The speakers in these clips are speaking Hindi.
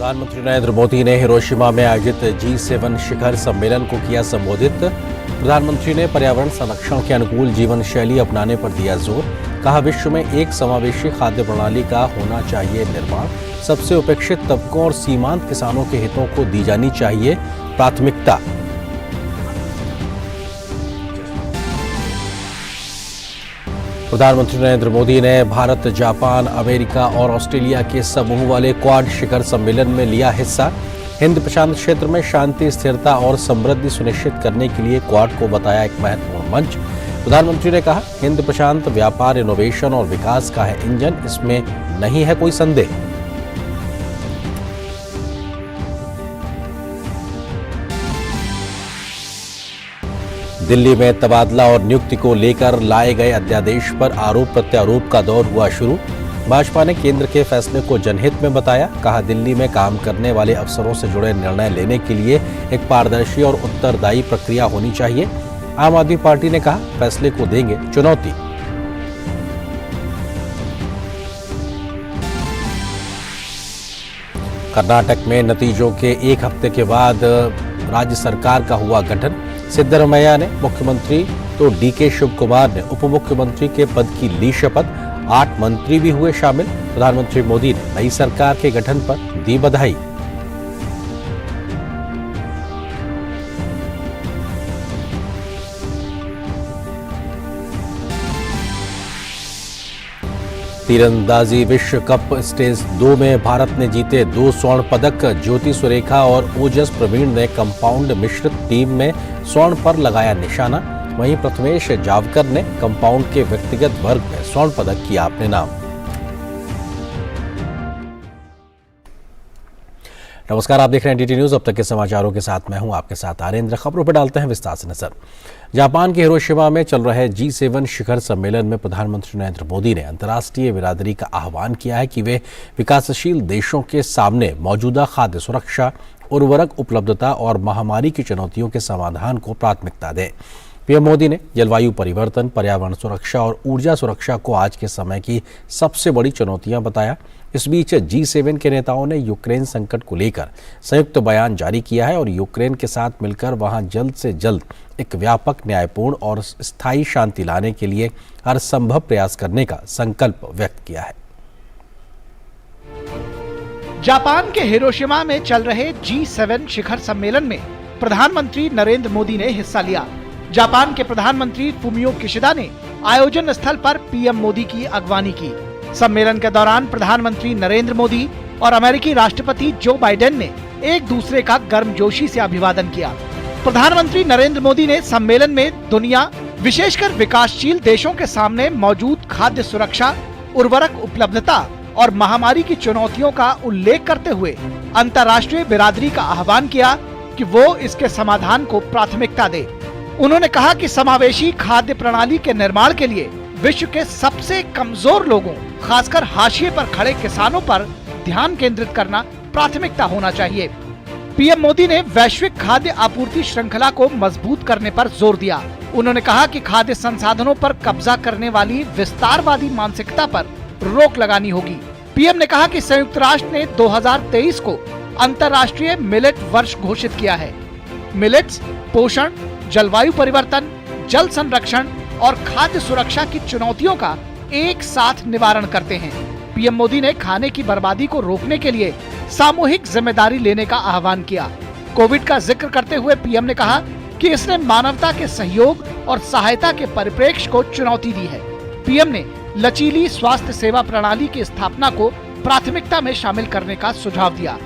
प्रधानमंत्री नरेंद्र मोदी ने हिरोशिमा में आयोजित G7 शिखर सम्मेलन को किया संबोधित। प्रधानमंत्री ने पर्यावरण संरक्षण के अनुकूल जीवन शैली अपनाने पर दिया जोर। कहा, विश्व में एक समावेशी खाद्य प्रणाली का होना चाहिए निर्माण। सबसे उपेक्षित तबकों और सीमांत किसानों के हितों को दी जानी चाहिए प्राथमिकता। प्रधानमंत्री नरेंद्र मोदी ने भारत, जापान, अमेरिका और ऑस्ट्रेलिया के समूह वाले क्वाड शिखर सम्मेलन में लिया हिस्सा। हिंद प्रशांत क्षेत्र में शांति, स्थिरता और समृद्धि सुनिश्चित करने के लिए क्वाड को बताया एक महत्वपूर्ण मंच। प्रधानमंत्री ने कहा, हिंद प्रशांत व्यापार, इनोवेशन और विकास का है इंजन, इसमें नहीं है कोई संदेह। दिल्ली में तबादला और नियुक्ति को लेकर लाए गए अध्यादेश पर आरोप प्रत्यारोप का दौर हुआ शुरू। भाजपा ने केंद्र के फैसले को जनहित में बताया। कहा, दिल्ली में काम करने वाले अफसरों से जुड़े निर्णय लेने के लिए एक पारदर्शी और उत्तरदायी प्रक्रिया होनी चाहिए। आम आदमी पार्टी ने कहा, फैसले को देंगे चुनौती। कर्नाटक में नतीजों के एक हफ्ते के बाद राज्य सरकार का हुआ गठन। सिद्धरमैया ने मुख्यमंत्री तो डीके शिव कुमार ने उप मुख्यमंत्री के पद की ली शपथ। 8 मंत्री भी हुए शामिल। प्रधानमंत्री मोदी ने नई सरकार के गठन पर दी बधाई। तीरंदाजी विश्व कप स्टेज 2 में भारत ने जीते 2 स्वर्ण पदक। ज्योति सुरेखा और ओजस प्रवीण ने कंपाउंड मिश्रित टीम में स्वर्ण पर लगाया निशाना। वहीं प्रथमेश जावकर ने कंपाउंड के व्यक्तिगत वर्ग में स्वर्ण पदक किया अपने नाम। नमस्कार, आप देख रहे हैं डीटी न्यूज। अब तक के समाचारों के साथ मैं हूं आपके साथ आरेंद्र। खबरों पर डालते हैं विस्तार से नजर। जापान के हिरोशिमा में चल रहे G7 शिखर सम्मेलन में प्रधानमंत्री नरेंद्र मोदी ने अंतर्राष्ट्रीय बिरादरी का आह्वान किया है कि वे विकासशील देशों के सामने मौजूदा खाद्य सुरक्षा, उर्वरक उपलब्धता और महामारी की चुनौतियों के समाधान को प्राथमिकता दें। पीएम मोदी ने जलवायु परिवर्तन, पर्यावरण सुरक्षा और ऊर्जा सुरक्षा को आज के समय की सबसे बड़ी चुनौतियां बताया। इस बीच G7 के नेताओं ने यूक्रेन संकट को लेकर संयुक्त बयान जारी किया है और यूक्रेन के साथ मिलकर वहां जल्द से जल्द एक व्यापक, न्यायपूर्ण और स्थायी शांति लाने के लिए हर संभव प्रयास करने का संकल्प व्यक्त किया है। जापान के हिरोशिमा में चल रहे G7 शिखर सम्मेलन में प्रधानमंत्री नरेंद्र मोदी ने हिस्सा लिया। जापान के प्रधानमंत्री फुमियो किशिदा ने आयोजन स्थल पर पीएम मोदी की अगवानी की। सम्मेलन के दौरान प्रधानमंत्री नरेंद्र मोदी और अमेरिकी राष्ट्रपति जो बाइडेन ने एक दूसरे का गर्मजोशी से अभिवादन किया। प्रधानमंत्री नरेंद्र मोदी ने सम्मेलन में दुनिया, विशेषकर विकासशील देशों के सामने मौजूद खाद्य सुरक्षा, उर्वरक उपलब्धता और महामारी की चुनौतियों का उल्लेख करते हुए अंतर्राष्ट्रीय बिरादरी का आह्वान किया कि वो इसके समाधान को प्राथमिकता दे। उन्होंने कहा कि समावेशी खाद्य प्रणाली के निर्माण के लिए विश्व के सबसे कमजोर लोगों, खासकर हाशिए पर खड़े किसानों पर ध्यान केंद्रित करना प्राथमिकता होना चाहिए। पीएम मोदी ने वैश्विक खाद्य आपूर्ति श्रृंखला को मजबूत करने पर जोर दिया। उन्होंने कहा कि खाद्य संसाधनों पर कब्जा करने वाली विस्तारवादी मानसिकता पर रोक लगानी होगी। पीएम ने कहा कि संयुक्त राष्ट्र ने 2023 को अंतर्राष्ट्रीय मिलेट वर्ष घोषित किया है। मिलेट्स पोषण, जलवायु परिवर्तन, जल संरक्षण और खाद्य सुरक्षा की चुनौतियों का एक साथ निवारण करते हैं। पीएम मोदी ने खाने की बर्बादी को रोकने के लिए सामूहिक जिम्मेदारी लेने का आह्वान किया। कोविड का जिक्र करते हुए पीएम ने कहा कि इसने मानवता के सहयोग और सहायता के परिप्रेक्ष्य को चुनौती दी है। पीएम ने लचीली स्वास्थ्य सेवा प्रणाली की स्थापना को प्राथमिकता में शामिल करने का सुझाव दिया।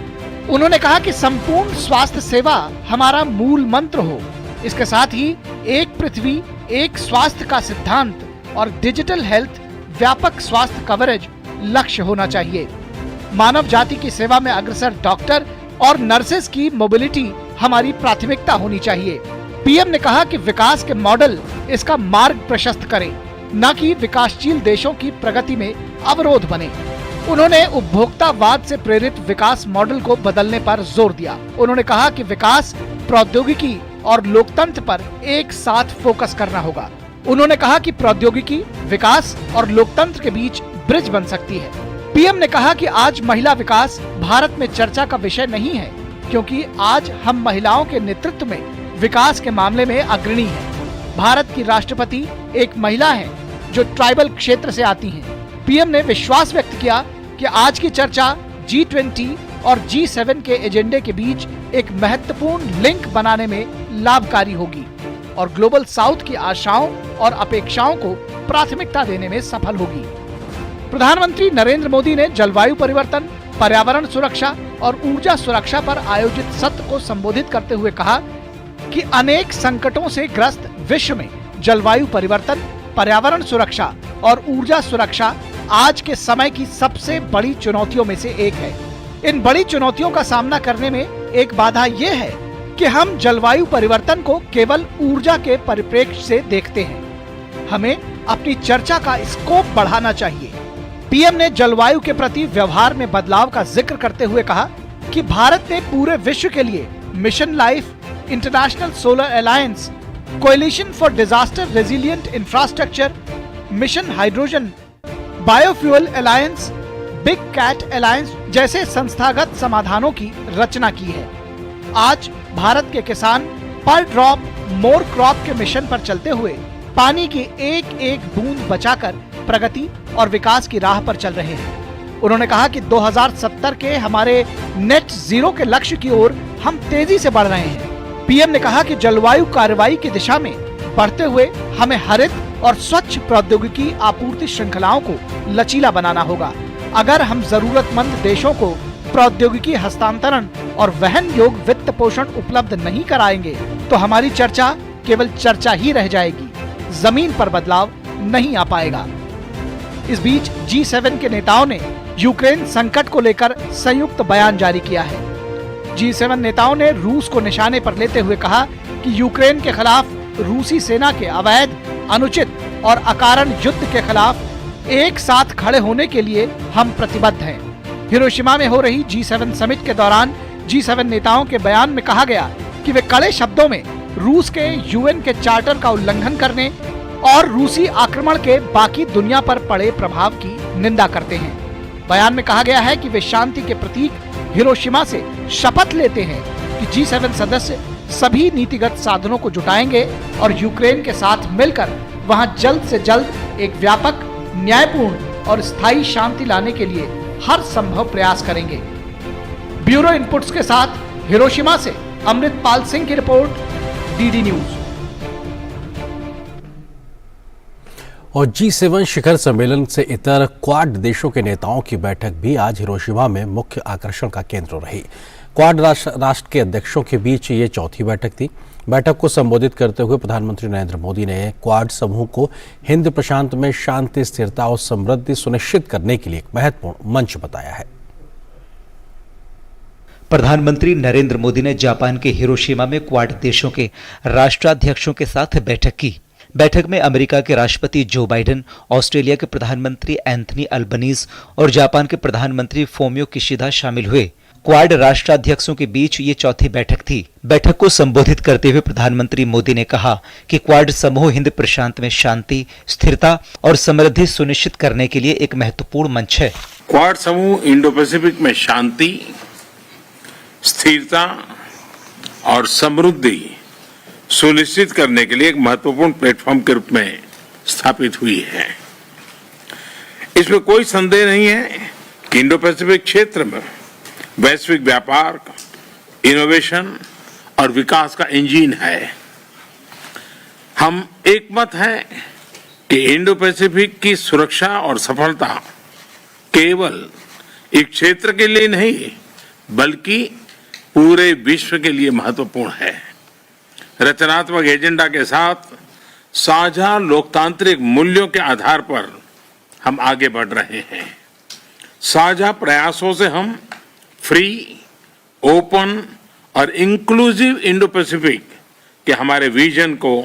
उन्होंने कहा कि संपूर्ण स्वास्थ्य सेवा हमारा मूल मंत्र हो। इसके साथ ही एक पृथ्वी, एक स्वास्थ्य का सिद्धांत और डिजिटल हेल्थ, व्यापक स्वास्थ्य कवरेज लक्ष्य होना चाहिए। मानव जाति की सेवा में अग्रसर डॉक्टर और नर्सेस की मोबिलिटी हमारी प्राथमिकता होनी चाहिए। पीएम ने कहा कि विकास के मॉडल इसका मार्ग प्रशस्त करें, न कि विकासशील देशों की प्रगति में अवरोध बने। उन्होंने उपभोक्तावाद से प्रेरित विकास मॉडल को बदलने पर जोर दिया। उन्होंने कहा कि विकास, प्रौद्योगिकी और लोकतंत्र पर एक साथ फोकस करना होगा। उन्होंने कहा कि प्रौद्योगिकी, विकास और लोकतंत्र के बीच ब्रिज बन सकती है। पीएम ने कहा कि आज महिला विकास भारत में चर्चा का विषय नहीं है, क्योंकि आज हम महिलाओं के नेतृत्व में विकास के मामले में अग्रणी हैं। भारत की राष्ट्रपति एक महिला है जो ट्राइबल क्षेत्र से आती हैं। पीएम ने विश्वास व्यक्त किया कि आज की चर्चा G20 और G7 के एजेंडे के बीच एक महत्वपूर्ण लिंक बनाने में लाभकारी होगी और ग्लोबल साउथ की आशाओं और अपेक्षाओं को प्राथमिकता देने में सफल होगी। प्रधानमंत्री नरेंद्र मोदी ने जलवायु परिवर्तन, पर्यावरण सुरक्षा और ऊर्जा सुरक्षा पर आयोजित सत्र को संबोधित करते हुए कहा कि अनेक संकटों से ग्रस्त विश्व में जलवायु परिवर्तन, पर्यावरण सुरक्षा और ऊर्जा सुरक्षा आज के समय की सबसे बड़ी चुनौतियों में से एक है। इन बड़ी चुनौतियों का सामना करने में एक बाधा यह है कि हम जलवायु परिवर्तन को केवल ऊर्जा के परिप्रेक्ष्य से देखते हैं। हमें अपनी चर्चा का स्कोप बढ़ाना चाहिए। पीएम ने जलवायु के प्रति व्यवहार में बदलाव का जिक्र करते हुए कहा कि भारत ने पूरे विश्व के लिए mission life, international solar alliance, coalition for disaster resilient infrastructure, mission hydrogen, biofuel alliance, big cat alliance जैसे संस्थागत समाधानों की रचना की है। आज भारत के किसान पर ड्रॉप मोर क्रॉप के मिशन पर चलते हुए पानी की एक एक बूंद बचाकर प्रगति और विकास की राह पर चल रहे हैं। उन्होंने कहा कि 2070 के हमारे नेट जीरो के लक्ष्य की ओर हम तेजी से बढ़ रहे हैं। पीएम ने कहा कि जलवायु कार्रवाई की दिशा में बढ़ते हुए हमें हरित और स्वच्छ प्रौद्योगिकी आपूर्ति श्रृंखलाओं को लचीला बनाना होगा। अगर हम जरूरतमंद देशों को प्रौद्योगिकी हस्तांतरण और वहन योग वित्त पोषण उपलब्ध नहीं कराएंगे तो हमारी चर्चा केवल चर्चा ही रह जाएगी, जमीन पर बदलाव नहीं आ पाएगा। इस बीच G7 के नेताओं ने यूक्रेन संकट को लेकर संयुक्त बयान जारी किया है। G7 नेताओं ने रूस को निशाने पर लेते हुए कहा कि यूक्रेन के खिलाफ रूसी सेना के अवैध, अनुचित और अकारण युद्ध के खिलाफ एक साथ खड़े होने के लिए हम प्रतिबद्ध हैं। हिरोशिमा में हो रही G7 समिट के दौरान G7 नेताओं के बयान में कहा गया कि वे कड़े शब्दों में रूस के यूएन के चार्टर का उल्लंघन करने और रूसी आक्रमण के बाकी दुनिया पर पड़े प्रभाव की निंदा करते हैं। बयान में कहा गया है कि वे शांति के प्रतीक हिरोशिमा से शपथ लेते हैं कि G7 सदस्य सभी नीतिगत साधनों को जुटाएंगे और यूक्रेन के साथ मिलकर वहां जल्द से जल्द एक व्यापक, न्यायपूर्ण और स्थायी शांति लाने के लिए हर संभव प्रयास करेंगे। ब्यूरो इनपुट्स के साथ हिरोशिमा से अमृतपाल सिंह की रिपोर्ट, डीडी न्यूज। और G7 शिखर सम्मेलन से इतर क्वाड देशों के नेताओं की बैठक भी आज हिरोशिमा में मुख्य आकर्षण का केंद्र रही। क्वाड राष्ट्र के अध्यक्षों के बीच ये चौथी बैठक थी। बैठक को संबोधित करते हुए प्रधानमंत्री नरेंद्र मोदी ने क्वाड समूह को हिंद प्रशांत में शांति, स्थिरता और समृद्धि सुनिश्चित करने के लिए एक महत्वपूर्ण मंच बताया है। प्रधानमंत्री नरेंद्र मोदी ने जापान के हिरोशिमा में क्वाड देशों के राष्ट्राध्यक्षों के साथ बैठक की। बैठक में अमेरिका के राष्ट्रपति जो बाइडेन, ऑस्ट्रेलिया के प्रधानमंत्री एंथनी अल्बनीज और जापान के प्रधानमंत्री फोमियो किशिदा शामिल हुए। क्वाड राष्ट्राध्यक्षों के बीच ये चौथी बैठक थी। बैठक को संबोधित करते हुए प्रधानमंत्री मोदी ने कहा कि क्वाड समूह हिंद प्रशांत में शांति, स्थिरता और समृद्धि सुनिश्चित करने के लिए एक महत्वपूर्ण मंच है। क्वाड समूह इंडो पैसिफिक में शांति, स्थिरता और समृद्धि सुनिश्चित करने के लिए एक महत्वपूर्ण प्लेटफॉर्म के रूप में स्थापित हुई है। इसमें कोई संदेह नहीं है कि इंडो पैसिफिक क्षेत्र में वैश्विक व्यापार, इनोवेशन और विकास का इंजन है। हम एकमत हैं कि इंडो पैसिफिक की सुरक्षा और सफलता केवल एक क्षेत्र के लिए नहीं बल्कि पूरे विश्व के लिए महत्वपूर्ण है। रचनात्मक एजेंडा के साथ साझा लोकतांत्रिक मूल्यों के आधार पर हम आगे बढ़ रहे हैं। साझा प्रयासों से हम फ्री, ओपन और इंक्लूसिव इंडो पैसिफिक के हमारे विजन को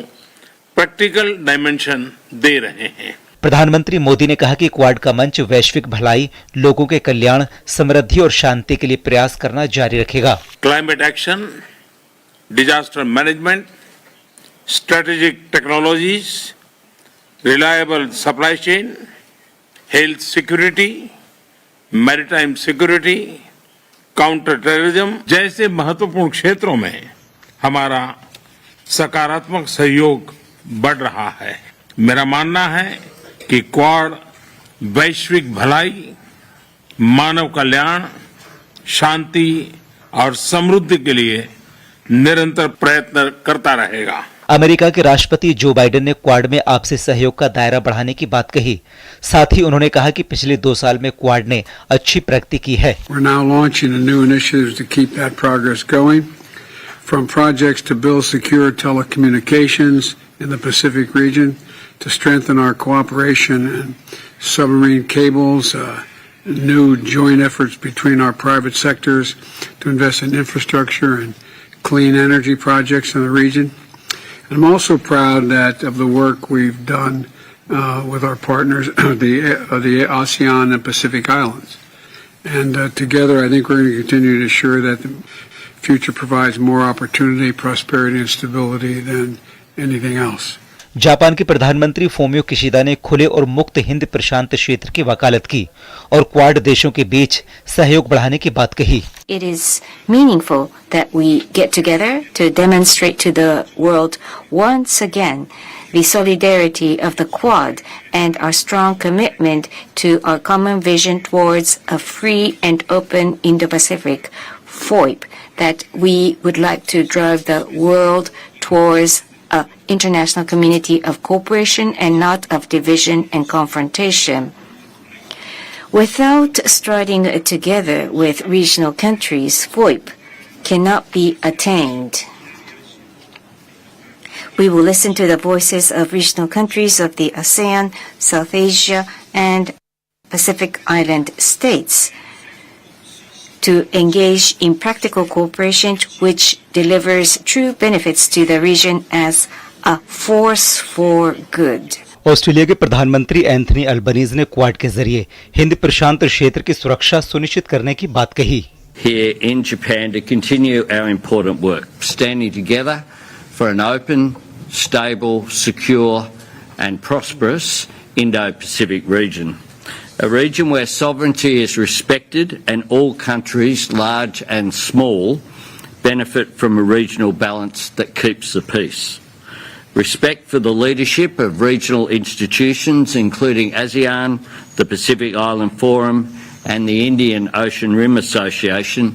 प्रैक्टिकल डायमेंशन दे रहे हैं। प्रधानमंत्री मोदी ने कहा कि क्वाड का मंच वैश्विक भलाई, लोगों के कल्याण, समृद्धि और शांति के लिए प्रयास करना जारी रखेगा। Climate action, disaster management, strategic technologies, reliable supply chain, health security, maritime security, counter terrorism जैसे महत्वपूर्ण क्षेत्रों में हमारा सकारात्मक सहयोग बढ़ रहा है। मेरा मानना है कि क्वाड वैश्विक भलाई, मानव कल्याण, शांति और समृद्धि के लिए निरंतर प्रयत्न करता रहेगा। अमेरिका के राष्ट्रपति जो बाइडेन ने क्वाड में आपसी सहयोग का दायरा बढ़ाने की बात कही। साथ ही उन्होंने कहा कि पिछले 2 साल में क्वाड ने अच्छी प्रगति की है। We're now launching new initiatives to keep that progress going, from projects to build secure telecommunications in the Pacific region, to strengthen our cooperation in submarine cables, new joint efforts between our private sectors to invest in infrastructure and clean energy projects in the region. And I'm also proud of the work we've done with our partners, the ASEAN and Pacific Islands. And together, I think we're going to continue to ensure that the future provides more opportunity, prosperity, and stability than anything else. Japan के प्रधानमंत्री फूमियो किशिदा ने खुले और मुक्त हिंद प्रशांत क्षेत्र की वकालत की और क्वाड देशों के बीच सहयोग बढ़ाने की बात कही। It is meaningful that we get together to demonstrate to the world once again the solidarity of the Quad and our strong commitment to our common vision towards a free and open Indo-Pacific, FOIP, that we would like to drive the world towards an international community of cooperation and not of division and confrontation. Without striding together with regional countries, FOIP cannot be attained. We will listen to the voices of regional countries of the ASEAN, South Asia, and Pacific Island states to engage in practical cooperation which delivers true benefits to the region as a force for good. Australia के प्रधानमंत्री एंथनी अल्बनीज ने क्वाड के जरिए हिंद प्रशांत क्षेत्र की सुरक्षा सुनिश्चित करने की बात कही। Here in Japan to continue our important work, standing together for an open, stable, secure and prosperous Indo-Pacific region. A region where sovereignty is respected and all countries, large and small, benefit from a regional balance that keeps the peace. Respect for the leadership of regional institutions including ASEAN, the Pacific Island Forum and the Indian Ocean Rim Association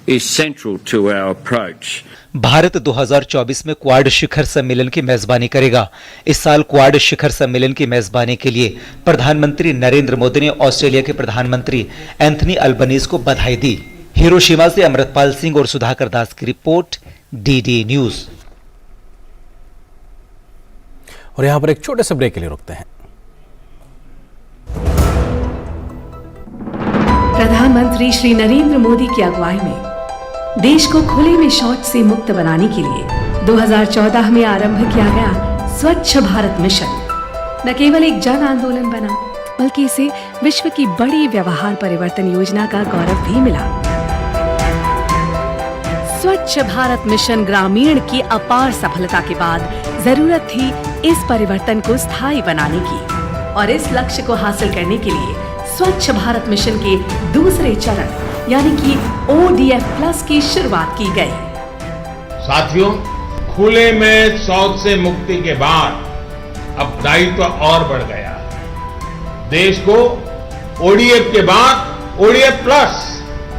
is central to our approach. Bharat 2024 में क्वाड शिखर सम्मेलन की मेजबानी करेगा। इस साल क्वाड शिखर सम्मेलन की मेजबानी के लिए प्रधानमंत्री नरेंद्र मोदी ने ऑस्ट्रेलिया के प्रधानमंत्री एंथनी अल्बनीज को बधाई दी। हिरोशिमा से अमृतपाल सिंह और सुधाकर दास की रिपोर्ट, डीडी न्यूज। और यहां पर एक छोटे से ब्रेक के लिए रुकते हैं। प्रधानमंत्री श्री नरेंद्र मोदी की अगुवाई में देश को खुले में शौच से मुक्त बनाने के लिए 2014 में आरंभ किया गया स्वच्छ भारत मिशन न केवल एक जन आंदोलन बना, बल्कि इसे विश्व की बड़ी व्यवहार परिवर्तन योजना का गौरव भी मिला। स्वच्छ भारत मिशन ग्रामीण की अपार सफलता के बाद जरूरत थी इस परिवर्तन को स्थायी बनाने की, और इस लक्ष्य को हासिल करने के लिए स्वच्छ भारत मिशन के दूसरे चरण यानी कि ODF प्लस की शुरुआत की गई। साथियों, खुले में शौच से मुक्ति के बाद अब दायित्व और बढ़ गया है। देश को ODF के बाद ODF प्लस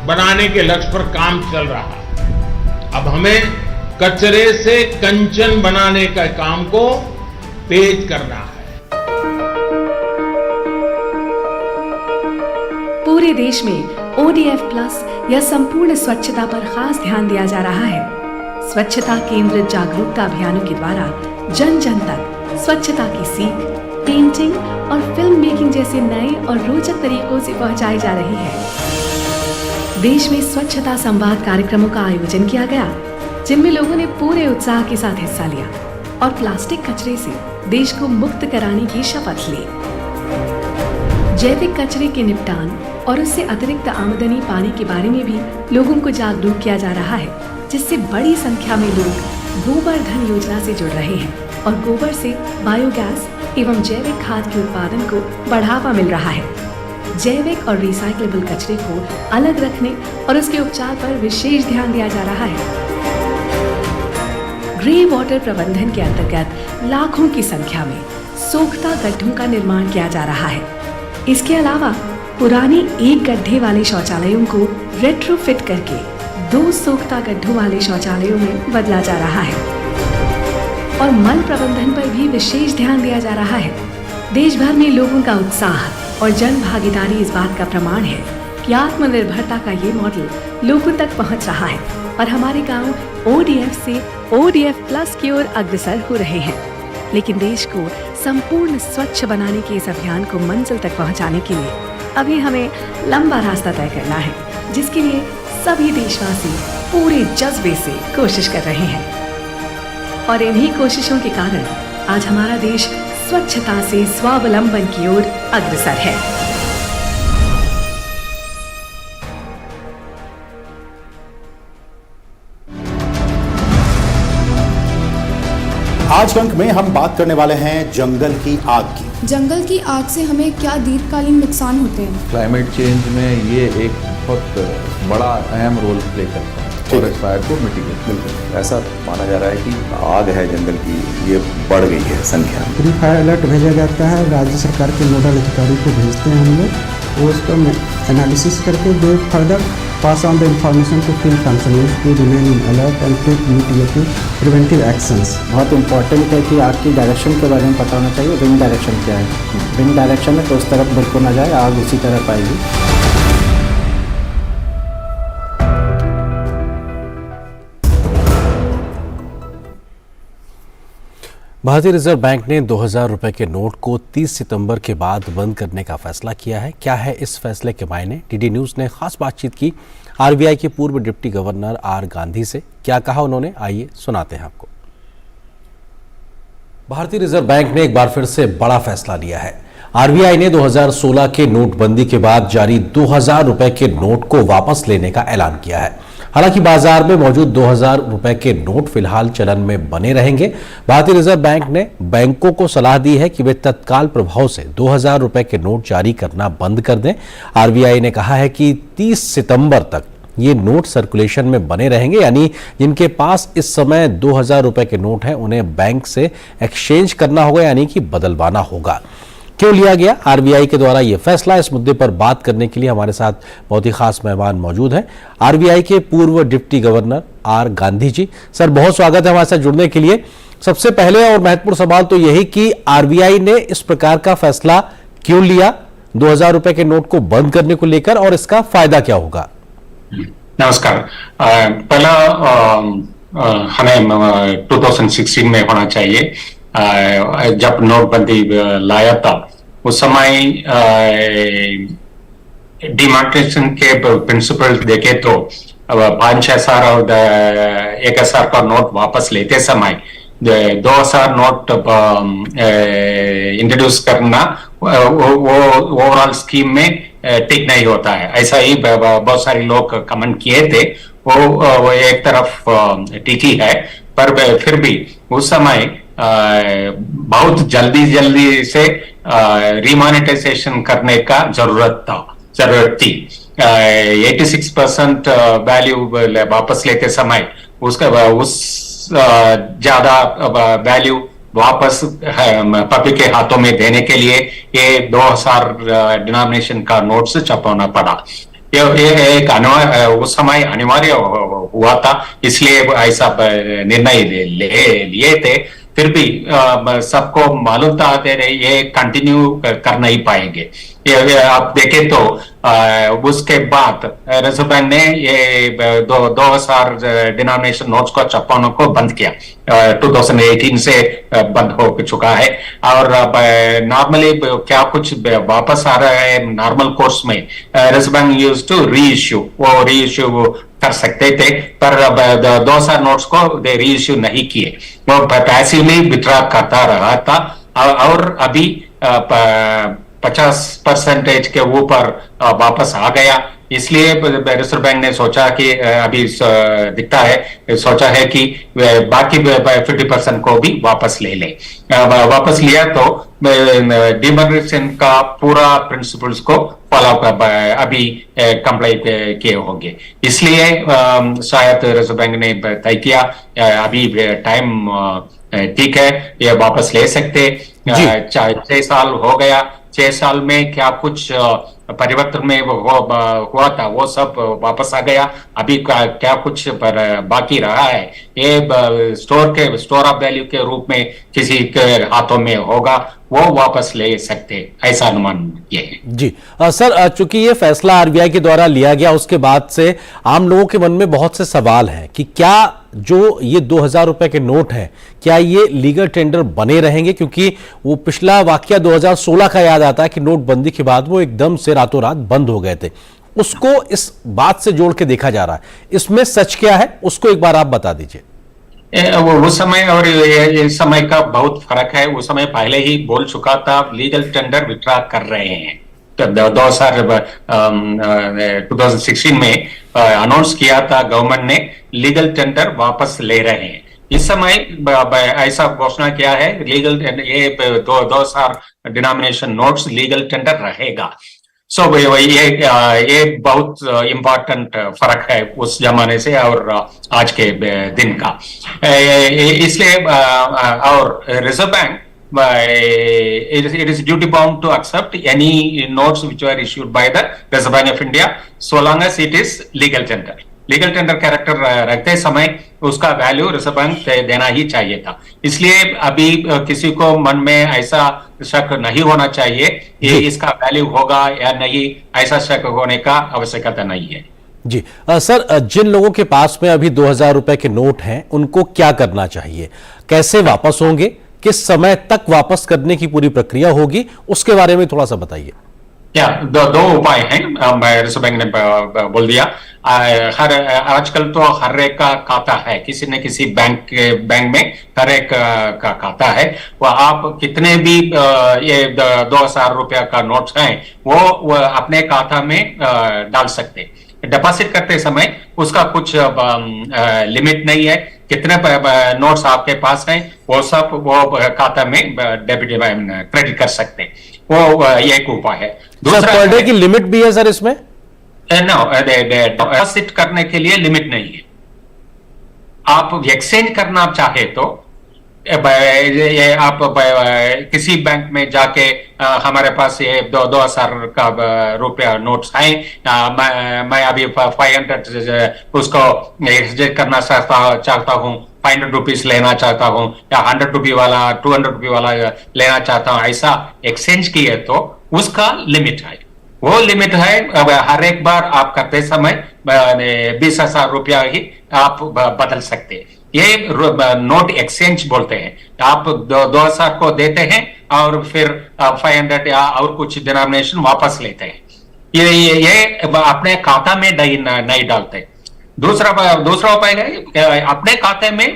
बनाने के लक्ष्य पर काम चल रहा है। अब हमें कचरे से कंचन बनाने का काम को तेज करना है। पूरे देश में ODF प्लस या संपूर्ण स्वच्छता पर खास ध्यान दिया जा रहा है। स्वच्छता केंद्रित जागरूकता अभियानों के द्वारा जन जन तक स्वच्छता की सीख, पेंटिंग और फिल्म मेकिंग जैसे नए और रोचक तरीकों से पहुंचाई जा रही है। देश में स्वच्छता संवाद कार्यक्रमों का आयोजन किया गया, जिनमें लोगों ने पूरे उत्साह के साथ हिस्सा लिया और प्लास्टिक कचरे से देश को मुक्त कराने की शपथ ली। जैविक कचरे के निपटान और उससे अतिरिक्त आमदनी पाने के बारे में भी लोगों को जागरूक किया जा रहा है, जिससे बड़ी संख्या में लोग गोबर धन योजना से जुड़ रहे हैं और गोबर से बायोगैस एवं जैविक खाद के उत्पादन को बढ़ावा मिल रहा है। जैविक और रिसाइक्लेबल कचरे को अलग रखने और उसके उपचार पर विशेष ध्यान दिया जा रहा है। ग्रे वाटर प्रबंधन के अंतर्गत लाखों की संख्या में सोखता गड्ढों का निर्माण किया जा रहा है। इसके अलावा पुराने एक गड्ढे वाले शौचालयों को रेट्रोफिट करके 2 सोखता गड्ढों वाले शौचालयों में बदला जा रहा है और मल प्रबंधन पर भी विशेष ध्यान दिया जा रहा है। देश भर में लोगों का उत्साह और जन भागीदारी इस बात का प्रमाण है कि आत्मनिर्भरता का ये मॉडल लोगों तक पहुंच रहा है और हमारे गांव ODF से ODF प्लस की ओर अग्रसर हो रहे हैं। लेकिन देश को संपूर्ण स्वच्छ बनाने के इस अभियान को मंजिल तक पहुंचाने के लिए अभी हमें लंबा रास्ता तय करना है, जिसके लिए सभी देशवासी पूरे जज्बे से कोशिश कर रहे हैं और इन्हीं कोशिशों के कारण आज हमारा देश स्वच्छता से स्वावलंबन की ओर अग्रसर है। आज के अंक में हम बात करने वाले हैं जंगल की आग की। जंगल की आग से हमें क्या दीर्घकालीन नुकसान होते हैं? क्लाइमेट चेंज में ये एक बहुत बड़ा अहम रोल प्ले करता है फॉरेस्ट फायर को मिटिगेट। बिल्कुल ऐसा माना जा रहा है कि आग है जंगल की, ये बढ़ गई है संख्या। प्री फायर अलर्ट भेजा जाता है, राज्य सरकार के नोडल अधिकारी को भेजते हैं हम लोग, वो उसका एनालिसिस करके they further pass on the information to field concerned to remain in alert and take mitigative preventive actions. बहुत इंपॉर्टेंट है कि आग की डायरेक्शन के बारे में पता होना चाहिए। विंड डायरेक्शन क्या है? विंड डायरेक्शन में तो उस तरफ बिल्कुल ना जाए, आग उसी तरफ पाएगी। भारतीय रिजर्व बैंक ने 2000 रुपए के नोट को 30 सितंबर के बाद बंद करने का फैसला किया है। क्या है इस फैसले के मायने? डीडी न्यूज ने खास बातचीत की आरबीआई के पूर्व डिप्टी गवर्नर आर गांधी से। क्या कहा उन्होंने, आइए सुनाते हैं आपको। भारतीय रिजर्व बैंक ने एक बार फिर से बड़ा फैसला लिया है। आरबीआई ने 2016 के नोटबंदी के बाद जारी 2000 रुपए के नोट को वापस लेने का ऐलान किया है। हालांकि बाजार में मौजूद 2000 रुपए के नोट फिलहाल चलन में बने रहेंगे। भारतीय रिजर्व बैंक ने बैंकों को सलाह दी है कि वे तत्काल प्रभाव से 2000 रुपए के नोट जारी करना बंद कर दें। आरबीआई ने कहा है कि 30 सितंबर तक ये नोट सर्कुलेशन में बने रहेंगे, यानी जिनके पास इस समय 2000 रुपए के नोट हैं उन्हें बैंक से एक्सचेंज करना होगा, यानी कि बदलवाना होगा। क्यों लिया गया आरबीआई के द्वारा यह फैसला? इस मुद्दे पर बात करने के लिए हमारे साथ बहुत ही खास मेहमान मौजूद हैं, आरबीआई के पूर्व deputy governor R Gandhi ji. Sir, बहुत स्वागत है हमारे साथ जुड़ने के लिए। सबसे पहले और महत्वपूर्ण सवाल तो यही कि आरबीआई ने इस प्रकार का फैसला क्यों लिया 2000 रुपए के नोट को बंद करने को लेकर, और इसका फायदा क्या होगा? नमस्कार। पहला हमें 2016 में होना चाहिए। जब नोटबंदी लाया था उस समय डिमार्केशन के प्रिंसिपल देखे तो 5,000 और 1,000 का नोट वापस लेते समय 2000 नोट इंट्रोड्यूस करना वो ओवरऑल स्कीम में ठीक नहीं होता है। ऐसा ही बहुत सारे लोग कमेंट किए थे। वो एक तरफ ठीक ही है, पर फिर भी उस समय बहुत जल्दी से रिमोनेटाइजेशन करने का जरूरत थी। 86% वैल्यू वापस लेते समय उस ज्यादा वैल्यू वापस पब्लिक के हाथों में देने के लिए ये 2000 डिनोमिनेशन का नोट्स छपवाना पड़ा। ये एक उस समय अनिवार्य हुआ था, इसलिए ऐसा निर्णय लिए थे। फिर भी सबको मालूम था ये कंटिन्यू कर नहीं पाएंगे। आप देखें तो उसके बाद रिजर्व बैंक ने ये 2000 डिनोमिनेशन नोट्स को छपाने को बंद किया। 2018 से बंद हो चुका है। और नॉर्मली क्या कुछ वापस आ रहा है नॉर्मल कोर्स में, reserve bank used to reissue कर सकते थे, पर 2000 नोट्स को दे रीइश्यू नहीं किए। वो पैसिवली विथड्रॉ करता रहा था और अभी 50% के ऊपर वापस आ गया। इसलिए रिजर्व बैंक ने सोचा कि अभी दिखता है, सोचा है कि बाकी 50% को भी वापस ले लें। वापस लिया तो डिमोनेटाइजेशन का पूरा प्रिंसिपल्स को फॉलो अभी कंप्लाई किए होंगे। इसलिए शायद रिजर्व बैंक ने तय किया अभी टाइम ठीक है, ये वापस ले सकते। 6 साल हो गया, 6 साल में क्या कुछ परिवर्तन में हुआ था वो सब वापस आ गया। अभी क्या कुछ पर बाकी रहा है, ये स्टोर ऑफ वैल्यू के रूप में किसी के हाथों में होगा, वो वापस ले सकते, ऐसा अनुमान ये है। जी सर, चूंकि ये फैसला आरबीआई के द्वारा लिया गया, उसके बाद से आम लोगों के मन में बहुत से सवाल हैं कि क्या जो ये 2000 रुपए के नोट हैं, क्या ये लीगल टेंडर बने रहेंगे? क्योंकि वो पिछला वाकया 2016 का याद आता है कि नोटबंदी के बाद वो एकदम से रातों रात बंद हो गए थे। उसको इस बात से जोड़ के देखा जा रहा है, इसमें सच क्या है उसको एक बार आप बता दीजिए। उस समय और इस समय का बहुत फर्क है। उस समय पहले ही बोल चुका था लीगल टेंडर विड्रॉ कर रहे हैं। तो 2016 में अनाउंस किया था गवर्नमेंट ने लीगल टेंडर वापस ले रहे हैं। इस समय ऐसा घोषणा किया है लीगल ये 2000 डिनोमिनेशन नोट्स लीगल टेंडर रहेगा। सो ये बहुत इम्पोर्टेंट फर्क है उस जमाने से और आज के दिन का। इसलिए और reserve bank it is duty bound to accept any notes which were issued by the Reserve Bank of India so long as it is legal tender. Legal tender character रखते समय उसका वैल्यू रिजर्व बैंक देना ही चाहिए था। इसलिए अभी किसी को मन में ऐसा शक नहीं होना चाहिए कि इसका वैल्यू होगा या नहीं, ऐसा शक होने का आवश्यकता नहीं है। जी सर, जिन लोगों के पास में अभी 2000 रुपए के नोट हैं उनको क्या करना चाहिए, कैसे वापस होंगे, किस समय तक वापस करने की पूरी प्रक्रिया होगी, उसके बारे में थोड़ा सा बताइए। क्या दो उपाय हैं, रिजर्व बैंक ने बोल दिया। आजकल तो हर एक का खाता है, किसी न किसी बैंक में हर एक का खाता है। वो आप कितने भी ये 2000 रुपया का नोट्स हैं वो अपने खाता में डाल सकते। डिपॉजिट करते समय उसका कुछ लिमिट नहीं है, कितने नोट्स आपके पास हैं वो सब वो खाता में डेबिट क्रेडिट कर सकते, वो एक उपाय है। दूसरा पर डे की लिमिट भी है सर इसमें? नो, डिपॉजिट करने के लिए लिमिट नहीं है। आप एक्सचेंज करना चाहे तो ये आप किसी बैंक में जाके हमारे पास ये 2000 का रुपया नोट्स हैं, मैं अभी 500 उसको एक्सचेंज करना चाहता हूँ, 500 रुपीज लेना चाहता हूँ या 100 रुपये वाला 200 रुपये वाला लेना चाहता हूँ, ऐसा एक्सचेंज किए तो उसका लिमिट है। वो लिमिट है, हर एक बार आप करते समय 20,000 रुपया ही आप बदल सकते। ये नोट एक्सचेंज बोलते हैं। आप 2000 को देते हैं और फिर 500 या और कुछ डिनोमिनेशन वापस लेते हैं। ये अपने खाता में नहीं डालते। दूसरा उपाय है अपने खाते में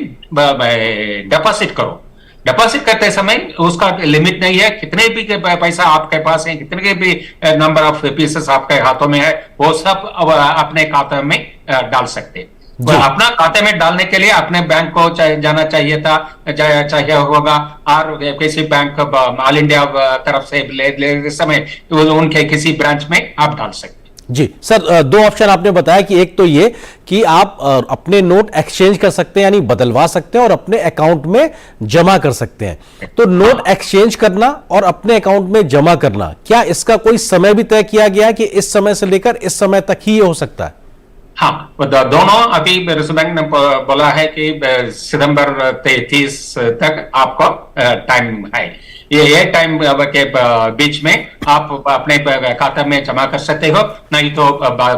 डिपॉजिट करो। डिपॉजिट करते समय उसका लिमिट नहीं है, कितने भी पैसा आपके पास है, कितने के भी नंबर ऑफ पीसेस आपके हाथों में है, वो सब अपने खाते में डाल सकते। अपना खाते में डालने के लिए अपने बैंक को जाना चाहिए था, चाहिए होगा, और किसी बैंक ऑल इंडिया तरफ से ले समय उनके किसी ब्रांच में आप डाल सकते। जी सर, दो ऑप्शन आपने बताया कि एक तो ये कि आप अपने नोट एक्सचेंज कर सकते हैं यानी बदलवा सकते हैं और अपने अकाउंट में जमा कर सकते हैं। तो नोट एक्सचेंज करना और अपने अकाउंट में जमा करना, क्या इसका कोई समय भी तय किया गया है कि इस समय से लेकर इस समय तक ही ये हो सकता है? हाँ, दोनों अभी रिजर्व बैंक ने बोला है कि सितंबर 30 तक आपको टाइम है। ये टाइम के बीच में आप अपने खाते में जमा कर सकते हो, नहीं तो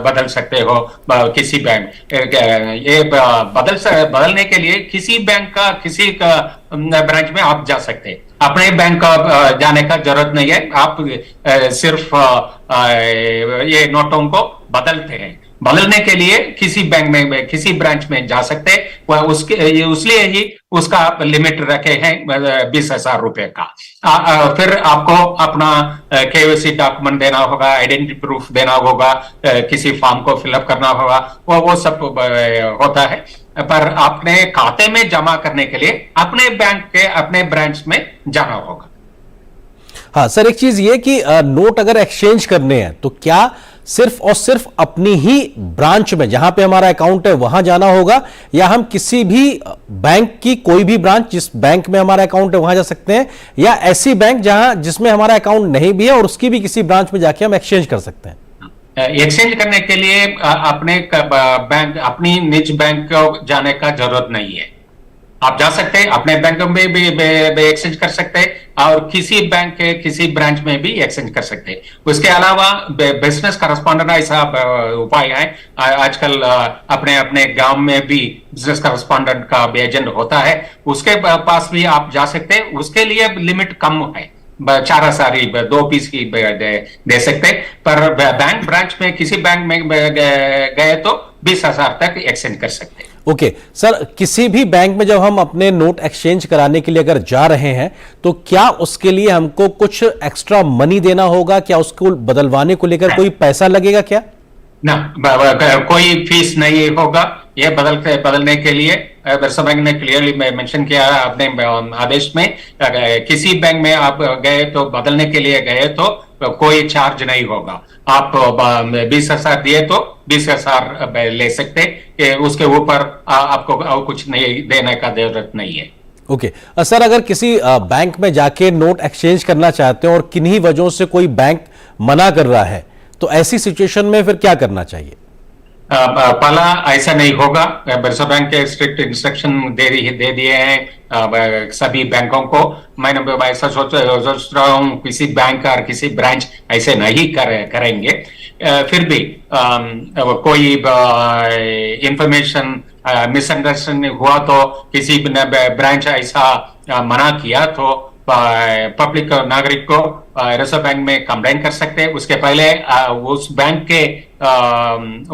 बदल सकते हो किसी बैंक। ये बदलने के लिए किसी बैंक का किसी का ब्रांच में आप जा सकते हैं। अपने बैंक का जाने का जरूरत नहीं है। आप सिर्फ ये नोटों को बदलते हैं। बदलने के लिए किसी बैंक में किसी ब्रांच में जा सकते, वह उसके इसलिए ही उसका लिमिट रखे हैं 20,000 रुपए का। फिर आपको अपना केवाईसी डॉक्यूमेंट देना होगा, आइडेंटिटी प्रूफ देना होगा, किसी फॉर्म को फिलअप करना होगा, वो सब होता है। पर अपने खाते में जमा करने के लिए अपने बैंक के अपने ब्रांच में जाना होगा। हाँ सर, एक चीज ये कि नोट अगर एक्सचेंज करने हैं तो क्या सिर्फ और सिर्फ अपनी ही ब्रांच में जहां पे हमारा अकाउंट है वहां जाना होगा, या हम किसी भी बैंक की कोई भी ब्रांच जिस बैंक में हमारा अकाउंट है वहां जा सकते हैं, या ऐसी बैंक जिसमें हमारा अकाउंट नहीं भी है और उसकी भी किसी ब्रांच में जाके हम एक्सचेंज कर सकते हैं? एक्सचेंज करने के लिए अपने बैंक अपनी निज बैंक को जाने का जरूरत नहीं है। आप जा सकते हैं, अपने बैंक में भी एक्सचेंज कर सकते हैं और किसी बैंक के किसी ब्रांच में भी एक्सचेंज कर सकते हैं। उसके अलावा बिजनेस करस्पॉन्डेंट ऐसा उपाय है आजकल, अपने अपने गांव में भी बिजनेस करस्पॉन्डेंट का एजेंट होता है, उसके पास भी आप जा सकते हैं। उसके लिए लिमिट कम है, 4,000 2 पीस की दे सकते, पर बैंक ब्रांच में किसी बैंक में गए तो 20,000 तक एक्सचेंज कर सकते हैं। ओके सर, किसी भी बैंक में जब हम अपने नोट एक्सचेंज कराने के लिए अगर जा रहे हैं तो क्या उसके लिए हमको कुछ एक्स्ट्रा मनी देना होगा? क्या उसको बदलवाने को लेकर कोई पैसा लगेगा क्या? ना, कोई फीस नहीं होगा। ये बदलने के लिए रिजर्व बैंक ने क्लियरली मेंशन किया अपने आदेश में, किसी बैंक में आप गए तो बदलने के लिए गए तो कोई चार्ज नहीं होगा। आप 20,000 दिए तो 20,000 ले सकते, उसके ऊपर आपको कुछ नहीं देने का जरूरत नहीं है। ओके सर, अगर किसी बैंक में जाके नोट एक्सचेंज करना चाहते हैं और किन्हीं वजहों से कोई बैंक मना कर रहा है तो ऐसी सिचुएशन में फिर क्या करना चाहिए? पहला ऐसा नहीं होगा। रिजर्व बैंक के स्ट्रिक्ट इंस्ट्रक्शन दे दिए हैं सभी बैंकों को। मैंने ऐसा सोच रहा हूँ किसी बैंक और किसी ब्रांच ऐसे नहीं करेंगे। फिर भी कोई इंफॉर्मेशन मिसअंडरस्टैंडिंग हुआ तो किसी ब्रांच ऐसा मना किया तो पब्लिक नागरिक को रिजर्व बैंक में कंप्लेन कर सकते हैं। उसके पहले उस बैंक के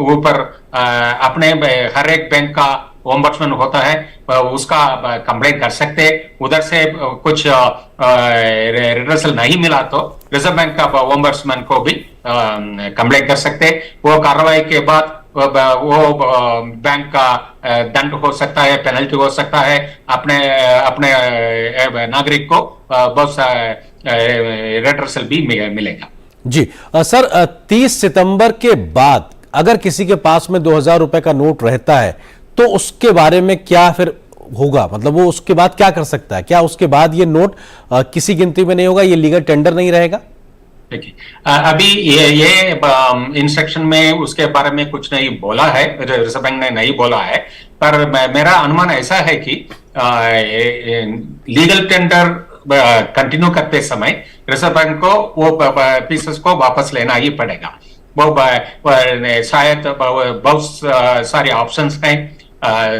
ऊपर अपने हर एक बैंक का ओम्बड्समैन होता है, उसका कंप्लेन कर सकते हैं। उधर से कुछ रिजल्ट नहीं मिला तो रिजर्व बैंक का ओम्बड्समैन को भी कंप्लेन कर सकते हैं। वो कार्रवाई के बाद वो बैंक का दंड हो सकता है, पेनल्टी हो सकता है। अपने नागरिक को बहुत सा रिटर्सल भी मिलेगा। जी सर, 30 सितंबर के बाद अगर किसी के पास में 2,000 रुपए का नोट रहता है तो उसके बारे में क्या फिर होगा? मतलब वो उसके बाद क्या कर सकता है? क्या उसके बाद ये नोट किसी गिनती में नहीं होगा, ये लीगल टेंडर नहीं रहेगा? अभी ये इंस्ट्रक्शन में उसके बारे में कुछ नहीं बोला है, रिजर्व बैंक ने नहीं बोला है, पर मेरा अनुमान ऐसा है कि लीगल टेंडर कंटिन्यू करते समय रिजर्व बैंक को वो पीसेस को वापस लेना ही पड़ेगा। वो शायद बहुत सारे ऑप्शंस हैं।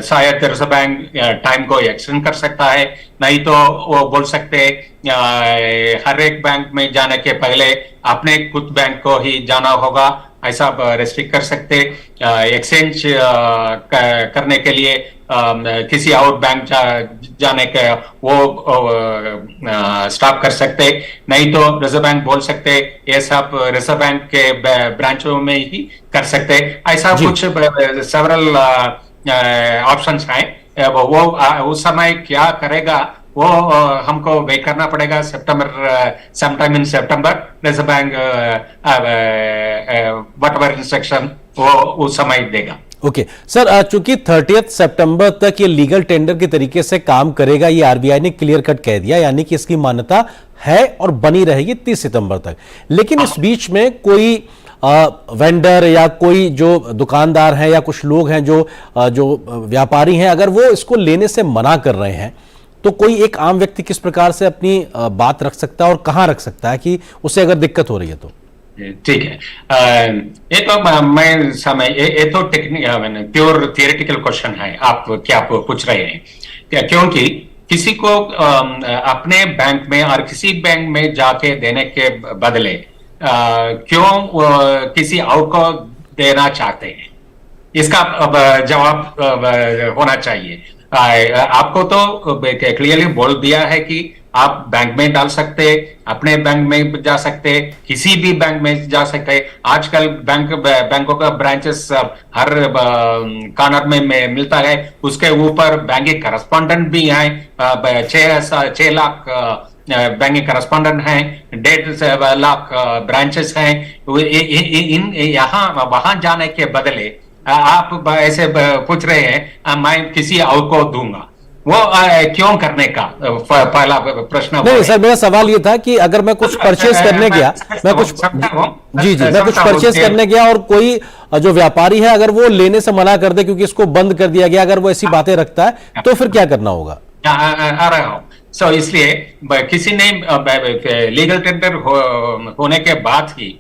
शायद रिजर्व बैंक टाइम को एक्सटेंड कर सकता है, नहीं तो वो बोल सकते हर एक बैंक में जाने के पहले अपने खुद बैंक को ही जाना होगा, ऐसा रेस्ट्रिक्ट कर सकते। एक्सचेंज करने के लिए किसी और बैंक जाने के वो स्टॉप कर सकते, नहीं तो रिजर्व बैंक बोल सकते ये सब रिजर्व बैंक के ब्रांचों में ही कर सकते। ऐसा कुछ सेवरल ऑप्शंस हैं। वो उस समय क्या करेगा वो हमको वेट करना पड़ेगा। समटाइम इन सितंबर रिजर्व बैंक व्हाटएवर इंस्ट्रक्शन वो उस समय देगा। ओके सर, चूंकि 30 सितंबर तक ये लीगल टेंडर के तरीके से काम करेगा, ये आरबीआई ने क्लियर कट कह दिया, यानी कि इसकी मान्यता है और बनी रहेगी 30 सितंबर तक। लेकिन इस बीच में कोई वेंडर या कोई जो दुकानदार हैं या कुछ लोग हैं जो व्यापारी हैं, अगर वो इसको लेने से मना कर रहे हैं तो कोई एक आम व्यक्ति किस प्रकार से अपनी बात रख सकता है और कहां रख सकता है कि उसे अगर दिक्कत हो रही है तो? ठीक है, ये तो टेक्निकल प्योर थियोरेटिकल क्वेश्चन है आप क्या पूछ रहे हैं, क्योंकि किसी को अपने बैंक में और किसी बैंक में जाके देने के बदले क्यों किसी और को देना चाहते हैं, इसका जवाब होना चाहिए। आपको तो क्लियरली बोल दिया है कि आप बैंक में डाल सकते, अपने बैंक में जा सकते, किसी भी बैंक में जा सकते। आजकल बैंकों का ब्रांचेस हर कॉर्नर में मिलता है। उसके ऊपर बैंकिंग करस्पॉन्डेंट भी हैं, 6 लाख बैंकिंग करस्पॉन्डेंट हैं, 1.5 लाख ब्रांचेस हैं। यहाँ वहां जाने के बदले आप ऐसे पूछ रहे हैं मैं किसी और को दूंगा, वो क्यों करने का पहला प्रश्न। नहीं सर, मेरा सवाल ये था कि अगर मैं कुछ परचेस करने गया, मैं कुछ परचेस करने गया और कोई जो व्यापारी है अगर वो लेने से मना कर दे क्योंकि इसको बंद कर दिया गया, अगर वो ऐसी बातें रखता है तो फिर क्या करना होगा? आ रहा हूं। इसलिए किसी ने लीगल टेंडर होने के बाद ही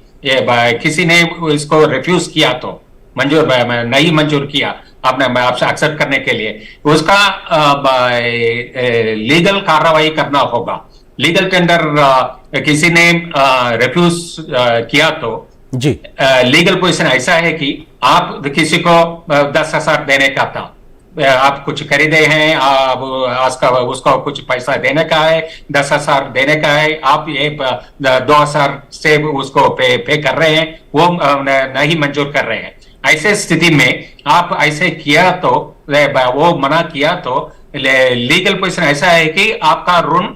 किसी ने इसको रिफ्यूज किया तो नहीं मंजूर किया आपने आपसे एक्सेप्ट करने के लिए, उसका लीगल कार्रवाई करना होगा। लीगल टेंडर किसी ने रिफ्यूज किया तो जी लीगल पोजीशन ऐसा है कि आप किसी को 10,000 देने का था, आप कुछ खरीदे हैं, उसको कुछ पैसा देने का है, 10,000 देने का है, आप ये 2,000 से उसको पे कर रहे हैं, वो नहीं मंजूर कर रहे हैं। ऐसे स्थिति में आप ऐसे किया तो वो मना किया तो लीगल पोजीशन ऐसा है कि आपका ऋण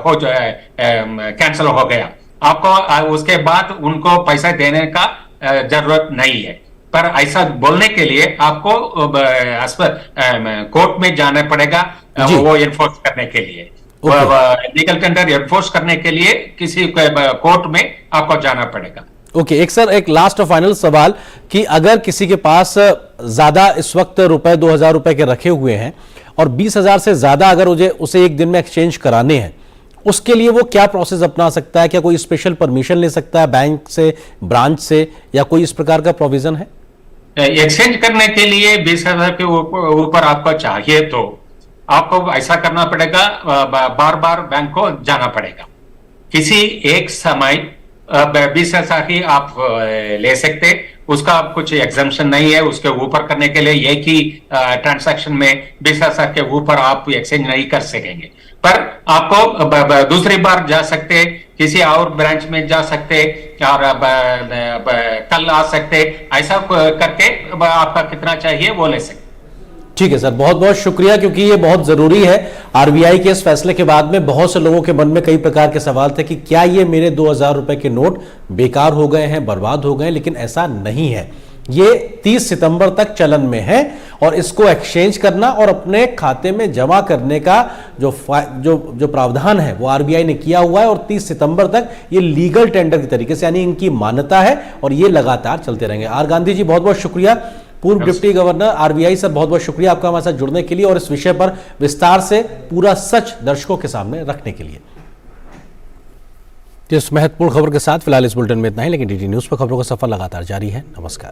हो जाए, कैंसिल हो गया, आपको उसके बाद उनको पैसा देने का जरूरत नहीं है। पर ऐसा बोलने के लिए आपको कोर्ट में जाना पड़ेगा वो एनफोर्स करने के लिए। लीगल टेंडर एनफोर्स करने के लिए किसी कोर्ट में आपको जाना पड़ेगा। ओके, एक लास्ट और फाइनल सवाल कि अगर किसी के पास ज्यादा इस वक्त रुपए 2,000 रुपए के रखे हुए हैं और 20,000 से ज्यादा अगर उसे एक दिन में एक्सचेंज कराने हैं, उसके लिए वो क्या प्रोसेस अपना सकता है? क्या कोई स्पेशल परमिशन ले सकता है बैंक से, ब्रांच से, या कोई इस प्रकार का प्रोविजन है? एक्सचेंज करने के लिए 20,000 के ऊपर आपको चाहिए तो आपको ऐसा करना पड़ेगा, बार बार बैंक को जाना पड़ेगा। किसी एक समय 20,000 ही आप ले सकते, उसका कुछ एग्जम्पशन नहीं है। उसके ऊपर करने के लिए एक ही ट्रांजैक्शन में 20,000 के ऊपर आप एक्सचेंज नहीं कर सकेंगे। पर आपको दूसरी बार जा सकते, किसी और ब्रांच में जा सकते और कल आ सकते, ऐसा करके आपका कितना चाहिए वो ले सकते। ठीक है सर, बहुत बहुत शुक्रिया, क्योंकि ये बहुत जरूरी है। आरबीआई के इस फैसले के बाद में बहुत से लोगों के मन में कई प्रकार के सवाल थे कि क्या ये मेरे 2,000 रुपए के नोट बेकार हो गए हैं, बर्बाद हो गए, लेकिन ऐसा नहीं है। ये 30 सितंबर तक चलन में है और इसको एक्सचेंज करना और अपने खाते में जमा करने का जो प्रावधान है वो आरबीआई ने किया हुआ है और 30 सितंबर तक ये लीगल टेंडर के तरीके से, यानी इनकी मान्यता है और ये लगातार चलते रहेंगे। आर गांधी जी, बहुत बहुत शुक्रिया। पूर्व डिप्टी गवर्नर आरबीआई सर, बहुत बहुत शुक्रिया आपका हमारे साथ जुड़ने के लिए और इस विषय पर विस्तार से पूरा सच दर्शकों के सामने रखने के लिए। इस महत्वपूर्ण खबर के साथ फिलहाल इस बुलेटिन में इतना ही, लेकिन डीडी न्यूज पर खबरों का सफर लगातार जारी है। नमस्कार।